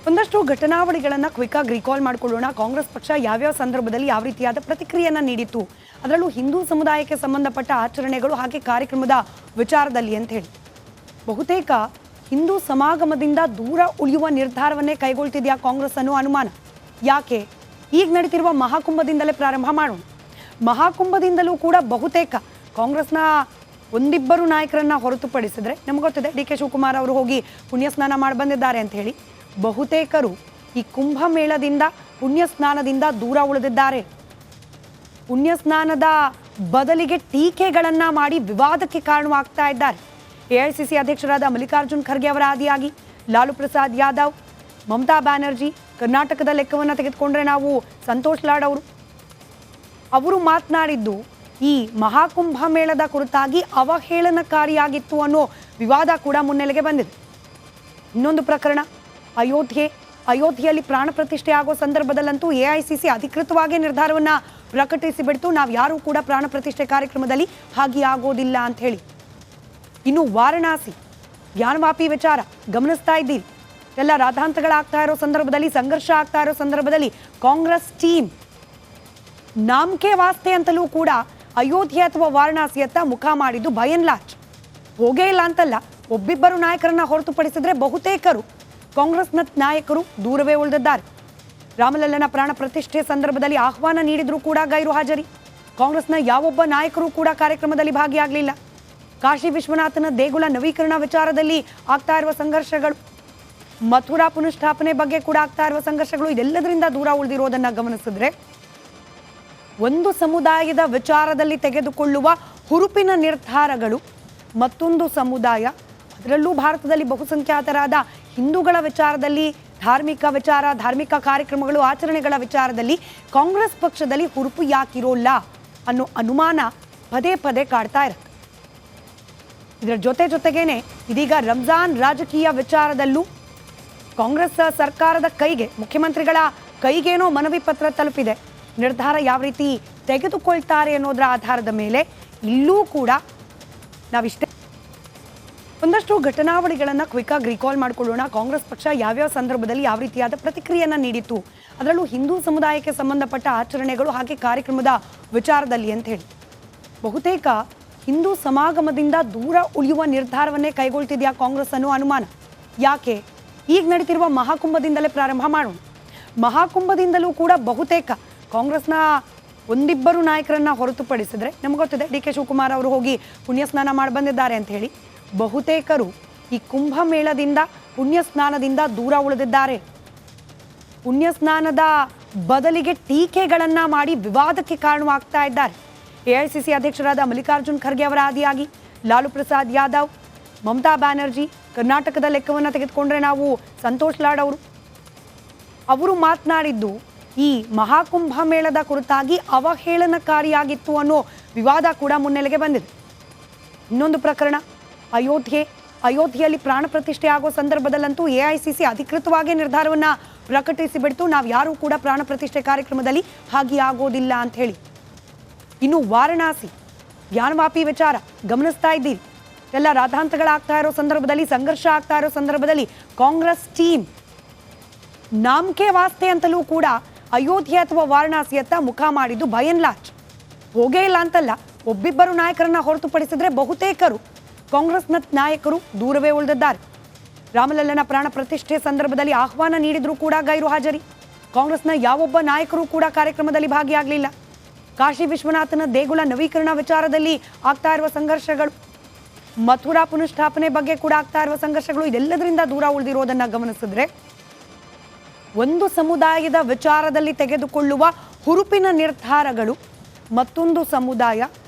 ಒಂದಷ್ಟು ಘಟನಾವಳಿಗಳನ್ನು ಕ್ವಿಕ್ಕಾಗಿ ರಿಕಾಲ್ ಮಾಡಿಕೊಳ್ಳೋಣ. ಕಾಂಗ್ರೆಸ್ ಪಕ್ಷ ಯಾವ್ಯಾವ ಸಂದರ್ಭದಲ್ಲಿ ಯಾವ ರೀತಿಯಾದ ಪ್ರತಿಕ್ರಿಯೆಯನ್ನು ನೀಡಿತು, ಅದರಲ್ಲೂ ಹಿಂದೂ ಸಮುದಾಯಕ್ಕೆ ಸಂಬಂಧಪಟ್ಟ ಆಚರಣೆಗಳು ಹಾಗೆ ಕಾರ್ಯಕ್ರಮದ ವಿಚಾರದಲ್ಲಿ ಅಂತ ಹೇಳಿ ಬಹುತೇಕ ಹಿಂದೂ ಸಮಾಗಮದಿಂದ ದೂರ ಉಳಿಯುವ ನಿರ್ಧಾರವನ್ನೇ ಕೈಗೊಳ್ತಿದೆಯಾ ಕಾಂಗ್ರೆಸ್ ಅನ್ನೋ ಅನುಮಾನ. ಯಾಕೆ? ಈಗ ನಡೀತಿರುವ ಮಹಾಕುಂಭದಿಂದಲೇ ಪ್ರಾರಂಭ ಮಾಡೋಣ. ಮಹಾಕುಂಭದಿಂದಲೂ ಕೂಡ ಬಹುತೇಕ ಕಾಂಗ್ರೆಸ್ನ ಒಂದಿಬ್ಬರು ನಾಯಕರನ್ನ ಹೊರತುಪಡಿಸಿದ್ರೆ ನಮ್ಗೆ ಗೊತ್ತಿದೆ ಡಿ ಕೆ ಶಿವಕುಮಾರ್ ಅವರು ಹೋಗಿ ಪುಣ್ಯ ಸ್ನಾನ ಮಾಡಿ ಬಂದಿದ್ದಾರೆ ಅಂತ ಹೇಳಿ ಬಹುತೇಕರು ಈ ಕುಂಭಮೇಳದಿಂದ ಪುಣ್ಯ ಸ್ನಾನದಿಂದ ದೂರ ಉಳಿದಿದ್ದಾರೆ. ಪುಣ್ಯ ಸ್ನಾನದ ಬದಲಿಗೆ ಟೀಕೆಗಳನ್ನ ಮಾಡಿ ವಿವಾದಕ್ಕೆ ಕಾರಣವಾಗ್ತಾ ಇದ್ದಾರೆ. ಎಐಸಿಸಿ ಅಧ್ಯಕ್ಷರಾದ ಮಲ್ಲಿಕಾರ್ಜುನ್ ಖರ್ಗೆ ಅವರ ಆದಿಯಾಗಿ ಲಾಲು ಪ್ರಸಾದ್ ಯಾದವ್, ಮಮತಾ ಬ್ಯಾನರ್ಜಿ, ಕರ್ನಾಟಕದ ಲೆಕ್ಕವನ್ನು ತೆಗೆದುಕೊಂಡ್ರೆ ನಾವು ಸಂತೋಷ್ ಲಾಡ್ ಅವರು ಮಾತನಾಡಿದ್ದು ಈ ಮಹಾಕುಂಭ ಮೇಳದ ಕುರಿತಾಗಿ ಅವಹೇಳನಕಾರಿಯಾಗಿತ್ತು ಅನ್ನೋ ವಿವಾದ ಕೂಡ ಮುನ್ನೆಲೆಗೆ ಬಂದಿದೆ. ಇನ್ನೊಂದು ಪ್ರಕರಣ ಅಯೋಧ್ಯೆಯಲ್ಲಿ ಪ್ರಾಣ ಪ್ರತಿಷ್ಠೆ ಆಗೋ ಸಂದರ್ಭದಲ್ಲಂತೂ ಎಐಸಿಸಿ ಅಧಿಕೃತವಾಗಿ ನಿರ್ಧಾರವನ್ನ ಪ್ರಕಟಿಸಿಬಿಡ್ತು, ನಾವು ಯಾರೂ ಕೂಡ ಪ್ರಾಣ ಪ್ರತಿಷ್ಠೆ ಕಾರ್ಯಕ್ರಮದಲ್ಲಿ ಭಾಗಿಯಾಗೋದಿಲ್ಲ ಅಂತ ಹೇಳಿ. ಇನ್ನು ವಾರಣಾಸಿ ಜ್ಞಾನವಾಪಿ ವಿಚಾರ ಗಮನಿಸ್ತಾ ಇದ್ದೀರಿ. ಎಲ್ಲ ರಾಧಾಂತಗಳಾಗ್ತಾ ಇರೋ ಸಂದರ್ಭದಲ್ಲಿ, ಸಂಘರ್ಷ ಆಗ್ತಾ ಇರೋ ಸಂದರ್ಭದಲ್ಲಿ ಕಾಂಗ್ರೆಸ್ ಟೀಮ್ ನಾಮಕೆ ವಾಸ್ತೆ ಅಂತಲೂ ಕೂಡ ಅಯೋಧ್ಯೆ ಅಥವಾ ವಾರಣಾಸಿಯತ್ತ ಮುಖ ಮಾಡಿದ್ದು ಬಯನ್ ಲಾಚ್. ಹೋಗೇ ಇಲ್ಲ ಅಂತಲ್ಲ, ಒಬ್ಬಿಬ್ಬರು ನಾಯಕರನ್ನ ಹೊರತುಪಡಿಸಿದ್ರೆ ಬಹುತೇಕರು ಕಾಂಗ್ರೆಸ್ನ ನಾಯಕರು ದೂರವೇ ಉಳಿದಿದ್ದಾರೆ. ರಾಮಲಲ್ಲನ ಪ್ರಾಣ ಪ್ರತಿಷ್ಠೆ ಸಂದರ್ಭದಲ್ಲಿ ಆಹ್ವಾನ ನೀಡಿದ್ರು ಕೂಡ ಗೈರು ಹಾಜರಿ. ಕಾಂಗ್ರೆಸ್ನ ಯಾವೊಬ್ಬ ನಾಯಕರು ಕೂಡ ಕಾರ್ಯಕ್ರಮದಲ್ಲಿ ಭಾಗಿಯಾಗಲಿಲ್ಲ. ಕಾಶಿ ವಿಶ್ವನಾಥನ ದೇಗುಲ ನವೀಕರಣ ವಿಚಾರದಲ್ಲಿ ಆಗ್ತಾ ಇರುವ ಸಂಘರ್ಷಗಳು, ಮಥುರಾ ಪುನಃಸ್ಥಾಪನೆ ಬಗ್ಗೆ ಕೂಡ ಆಗ್ತಾ ಇರುವ ಸಂಘರ್ಷಗಳು, ಇದೆಲ್ಲದರಿಂದ ದೂರ ಉಳಿದಿರೋದನ್ನ ಗಮನಿಸಿದ್ರೆ ಒಂದು ಸಮುದಾಯದ ವಿಚಾರದಲ್ಲಿ ತೆಗೆದುಕೊಳ್ಳುವ ಹುರುಪಿನ ನಿರ್ಧಾರಗಳು ಮತ್ತೊಂದು ಸಮುದಾಯ, ಅದರಲ್ಲೂ ಭಾರತದಲ್ಲಿ ಬಹುಸಂಖ್ಯಾತರಾದ ಹಿಂದೂಗಳ ವಿಚಾರದಲ್ಲಿ ಧಾರ್ಮಿಕ ವಿಚಾರ, ಧಾರ್ಮಿಕ ಕಾರ್ಯಕ್ರಮಗಳು, ಆಚರಣೆಗಳ ವಿಚಾರದಲ್ಲಿ ಕಾಂಗ್ರೆಸ್ ಪಕ್ಷದಲ್ಲಿ ಹುರುಪು ಯಾಕಿರೋಲ್ಲ ಅನ್ನೋ ಅನುಮಾನ ಪದೇ ಪದೇ ಕಾಡ್ತಾ ಇರುತ್ತೆ. ಇದರ ಜೊತೆಗೇನೆ ಇದೀಗ ರಂಜಾನ್ ರಾಜಕೀಯ ವಿಚಾರದಲ್ಲೂ ಕಾಂಗ್ರೆಸ್ ಸರ್ಕಾರದ ಕೈಗೆ, ಮುಖ್ಯಮಂತ್ರಿಗಳ ಕೈಗೇನೋ ಮನವಿ ಪತ್ರ ತಲುಪಿದೆ. ನಿರ್ಧಾರ ಯಾವ ರೀತಿ ತೆಗೆದುಕೊಳ್ತಾರೆ ಅನ್ನೋದರ ಆಧಾರದ ಮೇಲೆ ಇಲ್ಲೂ ಕೂಡ ನಾವಿಷ್ಟೇ ಒಂದಷ್ಟು ಘಟನಾವಳಿಗಳನ್ನು ಕ್ವಿಕ್ಕಾಗಿ ರಿಕಾಲ್ ಮಾಡಿಕೊಳ್ಳೋಣ. ಕಾಂಗ್ರೆಸ್ ಪಕ್ಷ ಯಾವ್ಯಾವ ಸಂದರ್ಭದಲ್ಲಿ ಯಾವ ರೀತಿಯಾದ ಪ್ರತಿಕ್ರಿಯೆಯನ್ನು ನೀಡಿತು, ಅದರಲ್ಲೂ ಹಿಂದೂ ಸಮುದಾಯಕ್ಕೆ ಸಂಬಂಧಪಟ್ಟ ಆಚರಣೆಗಳು ಹಾಗೆ ಕಾರ್ಯಕ್ರಮದ ವಿಚಾರದಲ್ಲಿ ಅಂತ ಹೇಳಿ ಬಹುತೇಕ ಹಿಂದೂ ಸಮಾಗಮದಿಂದ ದೂರ ಉಳಿಯುವ ನಿರ್ಧಾರವನ್ನೇ ಕೈಗೊಳ್ತಿದೆಯಾ ಕಾಂಗ್ರೆಸ್ ಅನ್ನೋ ಅನುಮಾನ. ಯಾಕೆ? ಈಗ ನಡೀತಿರುವ ಮಹಾಕುಂಭದಿಂದಲೇ ಪ್ರಾರಂಭ ಮಾಡೋಣ. ಮಹಾಕುಂಭದಿಂದಲೂ ಕೂಡ ಬಹುತೇಕ ಕಾಂಗ್ರೆಸ್ನ ಒಂದಿಬ್ಬರು ನಾಯಕರನ್ನ ಹೊರತುಪಡಿಸಿದ್ರೆ ನಮ್ಗೆ ಗೊತ್ತಿದೆ ಡಿ ಕೆ ಶಿವಕುಮಾರ್ ಅವರು ಹೋಗಿ ಪುಣ್ಯ ಸ್ನಾನ ಮಾಡಿ ಬಂದಿದ್ದಾರೆ ಅಂತ ಹೇಳಿ ಬಹುತೇಕರು ಈ ಕುಂಭಮೇಳದಿಂದ ಪುಣ್ಯ ಸ್ನಾನದಿಂದ ದೂರ ಉಳಿದಿದ್ದಾರೆ. ಪುಣ್ಯ ಸ್ನಾನದ ಬದಲಿಗೆ ಟೀಕೆಗಳನ್ನ ಮಾಡಿ ವಿವಾದಕ್ಕೆ ಕಾರಣವಾಗ್ತಾ ಇದ್ದಾರೆ. ಎಐಸಿಸಿ ಅಧ್ಯಕ್ಷರಾದ ಮಲ್ಲಿಕಾರ್ಜುನ್ ಖರ್ಗೆ ಅವರ ಆದಿಯಾಗಿ ಲಾಲು ಪ್ರಸಾದ್ ಯಾದವ್, ಮಮತಾ ಬ್ಯಾನರ್ಜಿ, ಕರ್ನಾಟಕದ ಲೆಕ್ಕವನ್ನು ತೆಗೆದುಕೊಂಡ್ರೆ ನಾವು ಸಂತೋಷ್ ಲಾಡ್ ಅವರು ಮಾತನಾಡಿದ್ದು ಈ ಮಹಾಕುಂಭ ಮೇಳದ ಕುರಿತಾಗಿ ಅವಹೇಳನಕಾರಿಯಾಗಿತ್ತು ಅನ್ನೋ ವಿವಾದ ಕೂಡ ಮುನ್ನೆಲೆಗೆ ಬಂದಿದೆ. ಇನ್ನೊಂದು ಪ್ರಕರಣ ಅಯೋಧ್ಯೆಯಲ್ಲಿ ಪ್ರಾಣ ಪ್ರತಿಷ್ಠೆ ಆಗೋ ಸಂದರ್ಭದಲ್ಲಂತೂ ಎಐಸಿಸಿ ಅಧಿಕೃತವಾಗಿ ನಿರ್ಧಾರವನ್ನ ಪ್ರಕಟಿಸಿಬಿಡ್ತು, ನಾವು ಯಾರೂ ಕೂಡ ಪ್ರಾಣ ಪ್ರತಿಷ್ಠೆ ಕಾರ್ಯಕ್ರಮದಲ್ಲಿ ಭಾಗಿಯಾಗೋದಿಲ್ಲ ಅಂತ ಹೇಳಿ. ಇನ್ನು ವಾರಣಾಸಿ ಜ್ಞಾನವಾಪಿ ವಿಚಾರ ಗಮನಿಸ್ತಾ ಇದ್ದೀರಿ. ಎಲ್ಲ ರಾಧಾಂತಗಳಾಗ್ತಾ ಇರೋ ಸಂದರ್ಭದಲ್ಲಿ, ಸಂಘರ್ಷ ಆಗ್ತಾ ಇರೋ ಸಂದರ್ಭದಲ್ಲಿ ಕಾಂಗ್ರೆಸ್ ಟೀಮ್ ನಾಮಕೆ ವಾಸ್ತೆ ಅಂತಲೂ ಕೂಡ ಅಯೋಧ್ಯೆ ಅಥವಾ ವಾರಣಾಸಿಯತ್ತ ಮುಖ ಮಾಡಿದ್ದು ಬಯನ್ ಲಾಚ್. ಹೋಗೇ ಇಲ್ಲ ಅಂತಲ್ಲ, ಒಬ್ಬಿಬ್ಬರು ನಾಯಕರನ್ನ ಹೊರತುಪಡಿಸಿದ್ರೆ ಬಹುತೇಕರು ಕಾಂಗ್ರೆಸ್ನ ನಾಯಕರು ದೂರವೇ ಉಳಿದಿದ್ದಾರೆ. ರಾಮಲಲ್ಲನ ಪ್ರಾಣ ಪ್ರತಿಷ್ಠೆ ಸಂದರ್ಭದಲ್ಲಿ ಆಹ್ವಾನ ನೀಡಿದ್ರು ಕೂಡ ಗೈರು ಹಾಜರಿ. ಕಾಂಗ್ರೆಸ್ನ ಯಾವೊಬ್ಬ ನಾಯಕರು ಕೂಡ ಕಾರ್ಯಕ್ರಮದಲ್ಲಿ ಭಾಗಿಯಾಗಲಿಲ್ಲ. ಕಾಶಿ ವಿಶ್ವನಾಥನ ದೇಗುಲ ನವೀಕರಣ ವಿಚಾರದಲ್ಲಿ ಆಗ್ತಾ ಇರುವ ಸಂಘರ್ಷಗಳು, ಮಥುರಾ ಪುನಃಸ್ಥಾಪನೆ ಬಗ್ಗೆ ಕೂಡ ಆಗ್ತಾ ಇರುವ ಸಂಘರ್ಷಗಳು, ಇದೆಲ್ಲದರಿಂದ ದೂರ ಉಳಿದಿರೋದನ್ನ ಗಮನಿಸಿದ್ರೆ ಒಂದು ಸಮುದಾಯದ ವಿಚಾರದಲ್ಲಿ ತೆಗೆದುಕೊಳ್ಳುವ ಹುರುಪಿನ ನಿರ್ಧಾರಗಳು ಮತ್ತೊಂದು ಸಮುದಾಯ,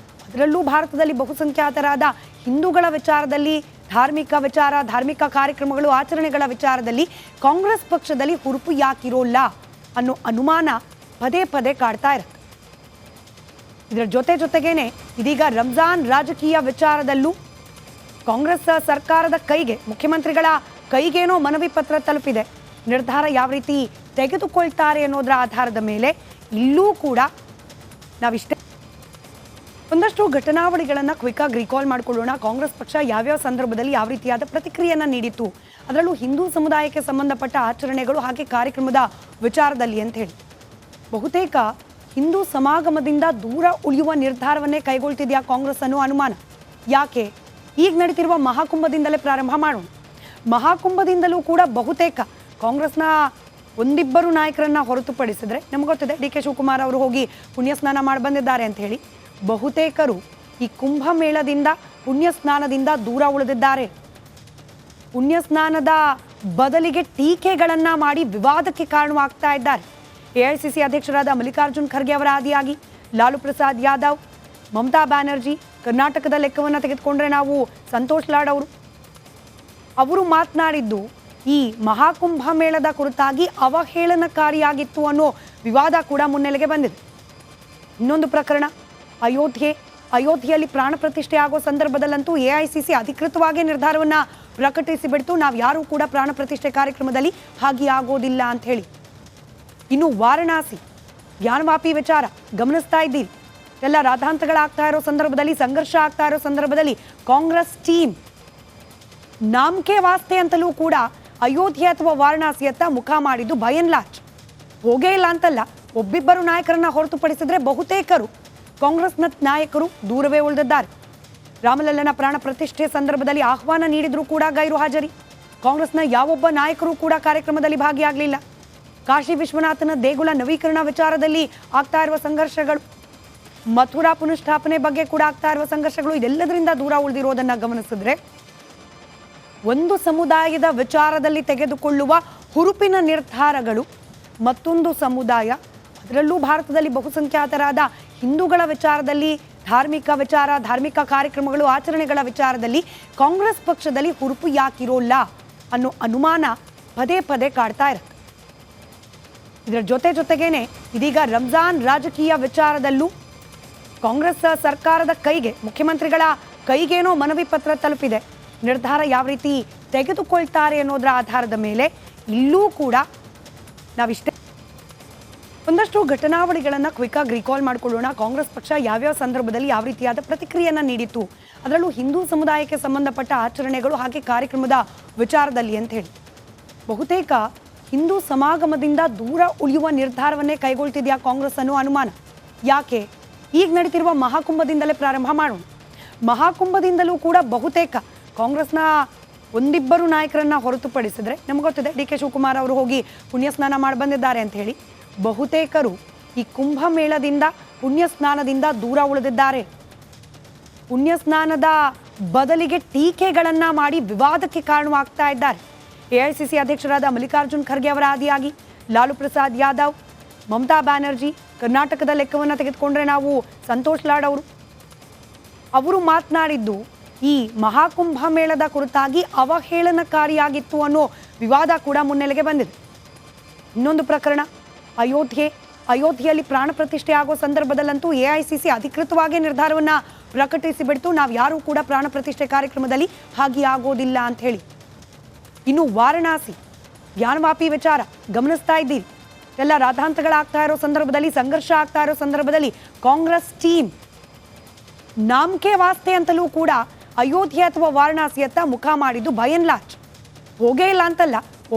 ಅದರಲ್ಲೂ ಭಾರತದಲ್ಲಿ ಬಹುಸಂಖ್ಯಾತರಾದ ಹಿಂದೂಗಳ ವಿಚಾರದಲ್ಲಿ ಧಾರ್ಮಿಕ ವಿಚಾರ, ಧಾರ್ಮಿಕ ಕಾರ್ಯಕ್ರಮಗಳು, ಆಚರಣೆಗಳ ವಿಚಾರದಲ್ಲಿ ಕಾಂಗ್ರೆಸ್ ಪಕ್ಷದಲ್ಲಿ ಹುರುಪು ಯಾಕಿರೋಲ್ಲ ಅನ್ನೋ ಅನುಮಾನ ಪದೇ ಪದೇ ಕಾಡ್ತಾ ಇರುತ್ತೆ. ಇದರ ಜೊತೆಗೇನೆ ಇದೀಗ ರಂಜಾನ್ ರಾಜಕೀಯ ವಿಚಾರದಲ್ಲೂ ಕಾಂಗ್ರೆಸ್ ಸರ್ಕಾರದ ಕೈಗೆ, ಮುಖ್ಯಮಂತ್ರಿಗಳ ಕೈಗೇನೋ ಮನವಿ ಪತ್ರ ತಲುಪಿದೆ. ನಿರ್ಧಾರ ಯಾವ ರೀತಿ ತೆಗೆದುಕೊಳ್ತಾರೆ ಅನ್ನೋದರ ಆಧಾರದ ಮೇಲೆ ಇಲ್ಲೂ ಕೂಡ ನಾವಿಷ್ಟೇ ಒಂದಷ್ಟು ಘಟನಾವಳಿಗಳನ್ನು ಕ್ವಿಕ್ಕಾಗಿ ರೀಕಾಲ್ ಮಾಡ್ಕೊಳ್ಳೋಣ. ಕಾಂಗ್ರೆಸ್ ಪಕ್ಷ ಯಾವ್ಯಾವ ಸಂದರ್ಭದಲ್ಲಿ ಯಾವ ರೀತಿಯಾದ ಪ್ರತಿಕ್ರಿಯೆಯನ್ನು ನೀಡಿತ್ತು, ಅದರಲ್ಲೂ ಹಿಂದೂ ಸಮುದಾಯಕ್ಕೆ ಸಂಬಂಧಪಟ್ಟ ಆಚರಣೆಗಳು ಹಾಗೆ ಕಾರ್ಯಕ್ರಮದ ವಿಚಾರದಲ್ಲಿ ಅಂತ ಹೇಳಿ. ಬಹುತೇಕ ಹಿಂದೂ ಸಮಾಗಮದಿಂದ ದೂರ ಉಳಿಯುವ ನಿರ್ಧಾರವನ್ನೇ ಕೈಗೊಳ್ತಿದೆಯಾ ಕಾಂಗ್ರೆಸ್ ಅನ್ನೋ ಅನುಮಾನ. ಯಾಕೆ? ಈಗ ನಡೀತಿರುವ ಮಹಾಕುಂಭದಿಂದಲೇ ಪ್ರಾರಂಭ ಮಾಡೋಣ. ಮಹಾಕುಂಭದಿಂದಲೂ ಕೂಡ ಬಹುತೇಕ ಕಾಂಗ್ರೆಸ್ನ ಒಂದಿಬ್ಬರು ನಾಯಕರನ್ನ ಹೊರತುಪಡಿಸಿದ್ರೆ, ನಮ್ಗೆ ಗೊತ್ತಿದೆ ಡಿ ಕೆ ಶಿವಕುಮಾರ್ ಅವರು ಹೋಗಿ ಪುಣ್ಯ ಸ್ನಾನ ಮಾಡಿ ಬಂದಿದ್ದಾರೆ ಅಂತ ಹೇಳಿ, ಬಹುತೇಕರು ಈ ಕುಂಭಮೇಳದಿಂದ ಪುಣ್ಯ ಸ್ನಾನದಿಂದ ದೂರ ಉಳಿದಿದ್ದಾರೆ. ಪುಣ್ಯ ಸ್ನಾನದ ಬದಲಿಗೆ ಟೀಕೆಗಳನ್ನ ಮಾಡಿ ವಿವಾದಕ್ಕೆ ಕಾರಣವಾಗ್ತಾ ಇದ್ದಾರೆ. ಎಐಸಿಸಿ ಅಧ್ಯಕ್ಷರಾದ ಮಲ್ಲಿಕಾರ್ಜುನ್ ಖರ್ಗೆ ಅವರ ಆದಿಯಾಗಿ ಲಾಲು ಪ್ರಸಾದ್ ಯಾದವ್, ಮಮತಾ ಬ್ಯಾನರ್ಜಿ, ಕರ್ನಾಟಕದ ಲೆಕ್ಕವನ್ನು ತೆಗೆದುಕೊಂಡ್ರೆ ನಾವು ಸಂತೋಷ್ ಲಾಡ್ ಅವರು ಮಾತನಾಡಿದ್ದು ಈ ಮಹಾಕುಂಭ ಮೇಳದ ಕುರಿತಾಗಿ ಅವಹೇಳನಕಾರಿಯಾಗಿತ್ತು ಅನ್ನೋ ವಿವಾದ ಕೂಡ ಮುನ್ನೆಲೆಗೆ ಬಂದಿದೆ. ಇನ್ನೊಂದು ಪ್ರಕರಣ ಅಯೋಧ್ಯೆಯಲ್ಲಿ ಪ್ರಾಣ ಪ್ರತಿಷ್ಠೆ ಆಗೋ ಸಂದರ್ಭದಲ್ಲಂತೂ ಎಐಸಿಸಿ ಅಧಿಕೃತವಾಗಿ ನಿರ್ಧಾರವನ್ನ ಪ್ರಕಟಿಸಿಬಿಡ್ತು, ನಾವು ಯಾರೂ ಕೂಡ ಪ್ರಾಣ ಪ್ರತಿಷ್ಠೆ ಕಾರ್ಯಕ್ರಮದಲ್ಲಿ ಭಾಗಿಯಾಗೋದಿಲ್ಲ ಅಂತ ಹೇಳಿ. ಇನ್ನು ವಾರಣಾಸಿ ಜ್ಞಾನವಾಪಿ ವಿಚಾರ ಗಮನಿಸ್ತಾ ಇದ್ದೀರಿ. ಎಲ್ಲ ರಾಧಾಂತಗಳಾಗ್ತಾ ಇರೋ ಸಂದರ್ಭದಲ್ಲಿ, ಸಂಘರ್ಷ ಆಗ್ತಾ ಇರೋ ಸಂದರ್ಭದಲ್ಲಿ ಕಾಂಗ್ರೆಸ್ ಟೀಮ್ ನಾಮಕೆ ವಾಸ್ತೆ ಅಂತಲೂ ಕೂಡ ಅಯೋಧ್ಯೆ ಅಥವಾ ವಾರಣಾಸಿಯತ್ತ ಮುಖ ಮಾಡಿದ್ದು ಬಯನ್ ಲಾಚ್. ಹೋಗೇ ಇಲ್ಲ ಅಂತಲ್ಲ, ಒಬ್ಬಿಬ್ಬರು ನಾಯಕರನ್ನ ಹೊರತುಪಡಿಸಿದ್ರೆ ಬಹುತೇಕರು ಕಾಂಗ್ರೆಸ್ನ ನಾಯಕರು ದೂರವೇ ಉಳಿದಿದ್ದಾರೆ. ರಾಮಲಲ್ಲನ ಪ್ರಾಣ ಪ್ರತಿಷ್ಠೆ ಸಂದರ್ಭದಲ್ಲಿ ಆಹ್ವಾನ ನೀಡಿದ್ರು ಕೂಡ ಗೈರು ಹಾಜರಿ. ಕಾಂಗ್ರೆಸ್ನ ಯಾವೊಬ್ಬ ನಾಯಕರು ಕೂಡ ಕಾರ್ಯಕ್ರಮದಲ್ಲಿ ಭಾಗಿಯಾಗಲಿಲ್ಲ. ಕಾಶಿ ವಿಶ್ವನಾಥನ ದೇಗುಲ ನವೀಕರಣ ವಿಚಾರದಲ್ಲಿ ಆಗ್ತಾ ಇರುವ ಸಂಘರ್ಷಗಳು, ಮಥುರಾ ಪುನಃಸ್ಥಾಪನೆ ಬಗ್ಗೆ ಕೂಡ ಆಗ್ತಾ ಇರುವ ಸಂಘರ್ಷಗಳು, ಇದೆಲ್ಲದರಿಂದ ದೂರ ಉಳಿದಿರೋದನ್ನ ಗಮನಿಸಿದ್ರೆ, ಒಂದು ಸಮುದಾಯದ ವಿಚಾರದಲ್ಲಿ ತೆಗೆದುಕೊಳ್ಳುವ ಹುರುಪಿನ ನಿರ್ಧಾರಗಳು ಮತ್ತೊಂದು ಸಮುದಾಯ, ಅದರಲ್ಲೂ ಭಾರತದಲ್ಲಿ ಬಹುಸಂಖ್ಯಾತರಾದ ಹಿಂದೂಗಳ ವಿಚಾರದಲ್ಲಿ, ಧಾರ್ಮಿಕ ವಿಚಾರ, ಧಾರ್ಮಿಕ ಕಾರ್ಯಕ್ರಮಗಳು, ಆಚರಣೆಗಳ ವಿಚಾರದಲ್ಲಿ ಕಾಂಗ್ರೆಸ್ ಪಕ್ಷದಲ್ಲಿ ಹುರುಪು ಯಾಕಿರೋಲ್ಲ ಅನ್ನೋ ಅನುಮಾನ ಪದೇ ಪದೇ ಕಾಡ್ತಾ ಇರುತ್ತೆ. ಇದರ ಜೊತೆಗೇನೆ ಇದೀಗ ರಂಜಾನ್ ರಾಜಕೀಯ ವಿಚಾರದಲ್ಲೂ ಕಾಂಗ್ರೆಸ್ ಸರ್ಕಾರದ ಕೈಗೆ, ಮುಖ್ಯಮಂತ್ರಿಗಳ ಕೈಗೇನೋ ಮನವಿ ಪತ್ರ ತಲುಪಿದೆ. ನಿರ್ಧಾರ ಯಾವ ರೀತಿ ತೆಗೆದುಕೊಳ್ತಾರೆ ಅನ್ನೋದರ ಆಧಾರದ ಮೇಲೆ ಇಲ್ಲೂ ಕೂಡ ನಾವಿಷ್ಟೇ ಒಂದಷ್ಟು ಘಟನಾವಳಿಗಳನ್ನು ಕ್ವಿಕ್ಕಾಗಿ ರೀಕಾಲ್ ಮಾಡ್ಕೊಳ್ಳೋಣ. ಕಾಂಗ್ರೆಸ್ ಪಕ್ಷ ಯಾವ್ಯಾವ ಸಂದರ್ಭದಲ್ಲಿ ಯಾವ ರೀತಿಯಾದ ಪ್ರತಿಕ್ರಿಯೆಯನ್ನು ನೀಡಿತ್ತು, ಅದರಲ್ಲೂ ಹಿಂದೂ ಸಮುದಾಯಕ್ಕೆ ಸಂಬಂಧಪಟ್ಟ ಆಚರಣೆಗಳು ಹಾಗೆ ಕಾರ್ಯಕ್ರಮದ ವಿಚಾರದಲ್ಲಿ ಅಂತ ಹೇಳಿ. ಬಹುತೇಕ ಹಿಂದೂ ಸಮಾಗಮದಿಂದ ದೂರ ಉಳಿಯುವ ನಿರ್ಧಾರವನ್ನೇ ಕೈಗೊಳ್ತಿದೆಯಾ ಕಾಂಗ್ರೆಸ್ ಅನ್ನೋ ಅನುಮಾನ. ಯಾಕೆ? ಈಗ ನಡೀತಿರುವ ಮಹಾಕುಂಭದಿಂದಲೇ ಪ್ರಾರಂಭ ಮಾಡೋಣ. ಮಹಾಕುಂಭದಿಂದಲೂ ಕೂಡ ಬಹುತೇಕ ಕಾಂಗ್ರೆಸ್ನ ಒಂದಿಬ್ಬರು ನಾಯಕರನ್ನ ಹೊರತುಪಡಿಸಿದ್ರೆ, ನಮ್ಗೆ ಗೊತ್ತಿದೆ ಡಿ ಕೆ ಶಿವಕುಮಾರ್ ಅವರು ಹೋಗಿ ಪುಣ್ಯ ಸ್ನಾನ ಮಾಡಿ ಬಂದಿದ್ದಾರೆ ಅಂತ ಹೇಳಿ, ಬಹುತೇಕರು ಈ ಕುಂಭಮೇಳದಿಂದ ಪುಣ್ಯ ಸ್ನಾನದಿಂದ ದೂರ ಉಳಿದಿದ್ದಾರೆ. ಪುಣ್ಯ ಸ್ನಾನದ ಬದಲಿಗೆ ಟೀಕೆಗಳನ್ನ ಮಾಡಿ ವಿವಾದಕ್ಕೆ ಕಾರಣವಾಗ್ತಾ ಇದ್ದಾರೆ. ಎಐಸಿಸಿ ಅಧ್ಯಕ್ಷರಾದ ಮಲ್ಲಿಕಾರ್ಜುನ್ ಖರ್ಗೆ ಅವರ ಆದಿಯಾಗಿ ಲಾಲು ಪ್ರಸಾದ್ ಯಾದವ್, ಮಮತಾ ಬ್ಯಾನರ್ಜಿ, ಕರ್ನಾಟಕದ ಲೆಕ್ಕವನ್ನು ತೆಗೆದುಕೊಂಡ್ರೆ ನಾವು ಸಂತೋಷ್ ಲಾಡ್ ಅವರು ಮಾತನಾಡಿದ್ದು ಈ ಮಹಾಕುಂಭ ಮೇಳದ ಕುರಿತಾಗಿ ಅವಹೇಳನಕಾರಿಯಾಗಿತ್ತು ಅನ್ನೋ ವಿವಾದ ಕೂಡ ಮುನ್ನೆಲೆಗೆ ಬಂದಿದೆ. ಇನ್ನೊಂದು ಪ್ರಕರಣ ಅಯೋಧ್ಯೆಯಲ್ಲಿ ಪ್ರಾಣ ಪ್ರತಿಷ್ಠೆ ಆಗೋ ಸಂದರ್ಭದಲ್ಲಂತೂ ಎಐಸಿಸಿ ಅಧಿಕೃತವಾಗಿ ನಿರ್ಧಾರವನ್ನ ಪ್ರಕಟಿಸಿಬಿಡ್ತು, ನಾವು ಯಾರೂ ಕೂಡ ಪ್ರಾಣ ಪ್ರತಿಷ್ಠೆ ಕಾರ್ಯಕ್ರಮದಲ್ಲಿ ಭಾಗಿಯಾಗೋದಿಲ್ಲ ಅಂತ ಹೇಳಿ. ಇನ್ನು ವಾರಣಾಸಿ ಜ್ಞಾನವಾಪಿ ವಿಚಾರ ಗಮನಿಸ್ತಾ ಇದ್ದೀರಿ. ಎಲ್ಲ ರಾಧಾಂತಗಳಾಗ್ತಾ ಇರೋ ಸಂದರ್ಭದಲ್ಲಿ, ಸಂಘರ್ಷ ಆಗ್ತಾ ಇರೋ ಸಂದರ್ಭದಲ್ಲಿ ಕಾಂಗ್ರೆಸ್ ಟೀಮ್ ನಾಮಕೆ ವಾಸ್ತೆ ಅಂತಲೂ ಕೂಡ ಅಯೋಧ್ಯೆ ಅಥವಾ ವಾರಣಾಸಿಯತ್ತ ಮುಖ ಮಾಡಿದ್ದು ಬಯನ್ ಲಾಚ್. ಹೋಗೇ ಇಲ್ಲ ಅಂತಲ್ಲ,